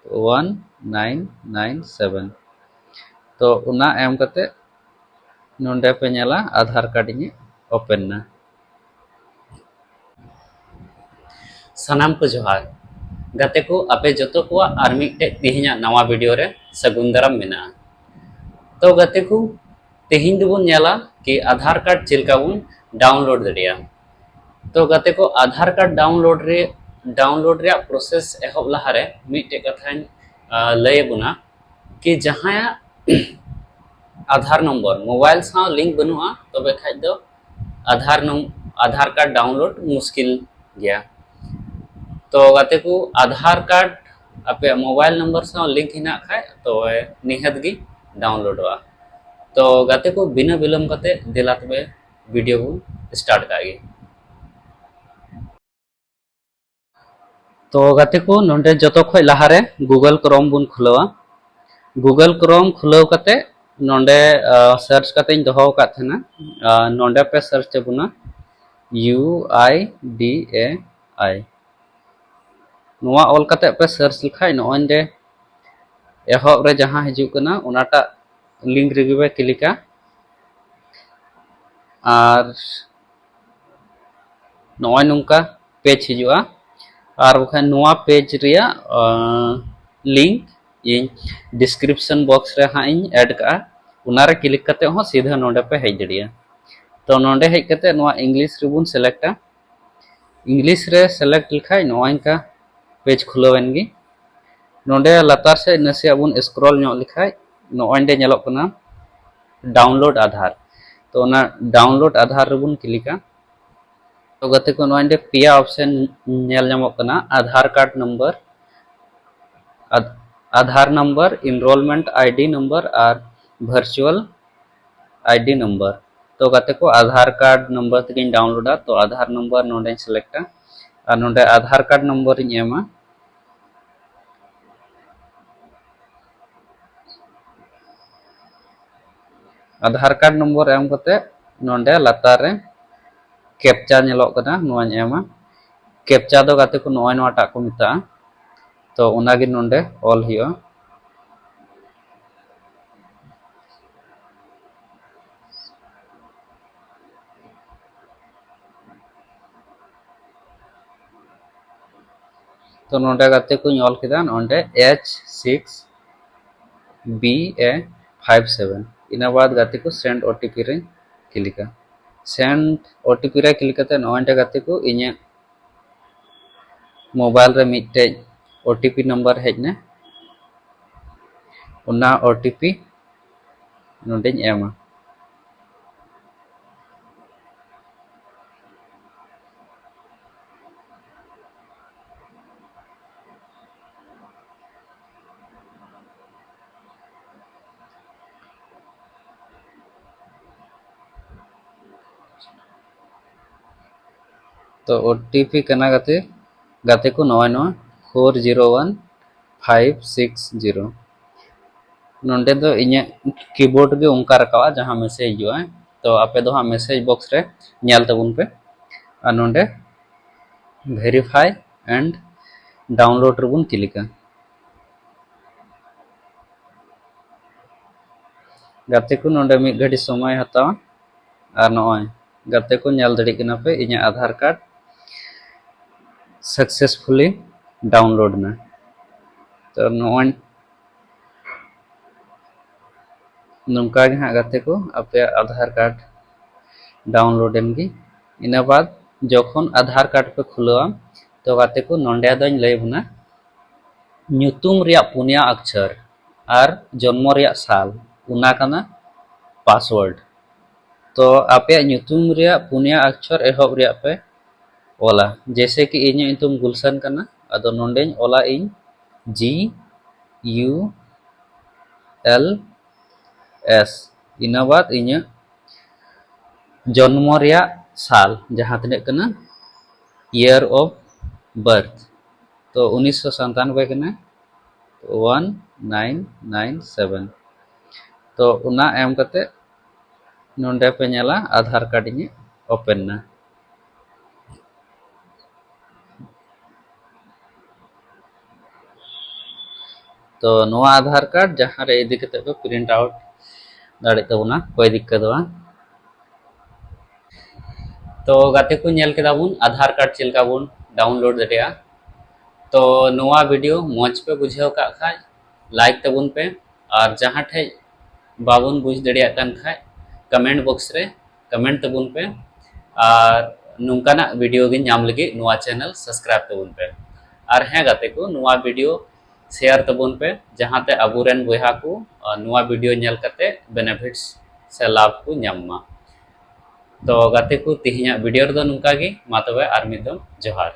1997 तो उना एम कते नोंडे पे नेला आधार कार्ड इᱧ ओपन ना सानाम को जोहार गाते को आपे जतो को आर मिटे तिहिना नवा वीडियो रे सगुन दाराम मेना तो गाते को तिहिन दुबुन नेला कि आधार कार्ड चिलका बुन डाउनलोड दरिया तो गाते को आधार कार्ड डाउनलोड रे प्रोसेस एहब लहारे मिटे कथान लय बुना कि जहां आधार नंबर मोबाइल सा लिंक बनुआ तबे खाइ दो आधार कार्ड डाउनलोड मुश्किल गया तो गाते को आधार कार्ड आपे मोबाइल नंबर सा लिंक हिना खाय तो निहत गी डाउनलोडवा तो गाते को बिना विलम्ब कते दिला तबे वीडियो को स्टार्ट कागे तो गाते को नोंडे जतो खय लहारे गूगल क्रोम बुन खुलवा गूगल क्रोम खुलाव कते नोंडे सर्च कते दोहो का थना नोंडे पे सर्च बुना UIDAI नोआ ऑल कते पे सर्च लिखाय नोंडे एहब रे जहां हिजु कना उनाटा लिंक रेगे बे क्लिका और नोय नुंका पेज हिजुआ और बखा नोआ पेज रिया लिंक इन डिस्क्रिप्शन बॉक्स रे हां इन ऐड का उनारे क्लिक कते हो सीधा नोंडे पे हेज दड़िया तो नोंडे हेज कते नोआ इंग्लिश रे बुन सेलेक्टा इंग्लिश रे सेलेक्ट लिखाय नोआ इनका पेज खुलवेन गी नोंडे लतार से नसे बुन स्क्रॉल नो लिखाय नोंडे नेलो कना डाउनलोड आधार तो ना डाउनलोड आधार रे बुन क्लिका तो गते को नोंडे पिया ऑप्शन नेल नामो कना आधार कार्ड नंबर आधार नंबर इनरोलमेंट आईडी नंबर और वर्चुअल आईडी नंबर तो गाते को आधार कार्ड नंबर तकिन डाउनलोडा तो आधार नंबर नोंडे सेलेक्टा और नोंडे आधार कार्ड नंबर इन एमा आधार कार्ड नंबर एम कते नोंडे लतार रे कैप्चा नेलो कना नोआ एमा कैप्चा दो गाते को नोय नोटा को मिता तो उनागी नोंडे ऑल हियो तो नोंडे गाते को ऑल किदा नोंडे H6BA57 इना बाद गाते को सेंड ओटीपी रे क्लिका सेंड ओटीपी रे क्लिक करते नोंडे गाते को इने मोबाइल रे मिटे ओटीपी नंबर हेजने उना ओटीपी नोंडे एमा तो ओटीपी कना गाते को 99401560 नोंडे दो इने कीबोर्ड के उनका रखा जहां मैसेज जो है तो आपे दो हाँ मैसेज बॉक्स रे नेल तबुन पे और नोंडे वेरीफाई एंड डाउनलोड रे बुन क्लिका गाते को नोंडे मिद घड़ी समय हतावा और नॉय गाते को नेल दड़ी कना पे इने आधार कार्ड सक्सेसफुली डाउनलोड ना तो नॉय नौका हाँ गाते को आपे आधार कार्ड डाउनलोड एनगी इना बाद जखन आधार कार्ड पे खुलवा तो गाते को नोंडे दोन लय बुना ᱧᱩᱛᱩᱢ ᱨᱮᱭᱟᱜ पुनिया अक्षर और जन्म रैया साल उना कना पासवर्ड तो आपे ᱧᱩᱛᱩᱢ रैया पुनिया अक्षर एहब रैया पे ओला जैसे कि इᱧ ᱧᱩᱛᱩम गुलशन कना अदो नोंडेñ ओला इन GULS इना बाद इñ जन्म रैया साल जहां तने कना ईयर ऑफ बर्थ तो 1997 कना 1997 तो उना एम कते नोंडे पे नेला आधार कार्ड इñ ओपन ना तो नोआ आधार कार्ड जहाँ रे इदी कते पे प्रिंट आउट दाड़े तबना कोई दिक्कत बा। तो गाते को नेल केदा बुन आधार कार्ड चिलका बुन डाउनलोड दड़िया। तो नोआ वीडियो मौज पे बुझाव का खाय लाइक तबुन पे और जहाँ ठे बाबुन बुझ दड़िया कान खाय कमेंट बॉक्स रे कमेंट तबुन पे और नुकाना वीडियो गे नाम लगे नोआ चैनल सब्सक्राइब तबुन पे। और हैं गाते को नोआ वीडियो शेयर तबुन पे जहाँ ते अबुरेन बोहा को नोआ वीडियो नेल कते बेनिफिट्स से लाभ को नामा। तो गाते को तिहिया वीडियो रे दो नुका गे मा तबे आर मिद दम जोहार।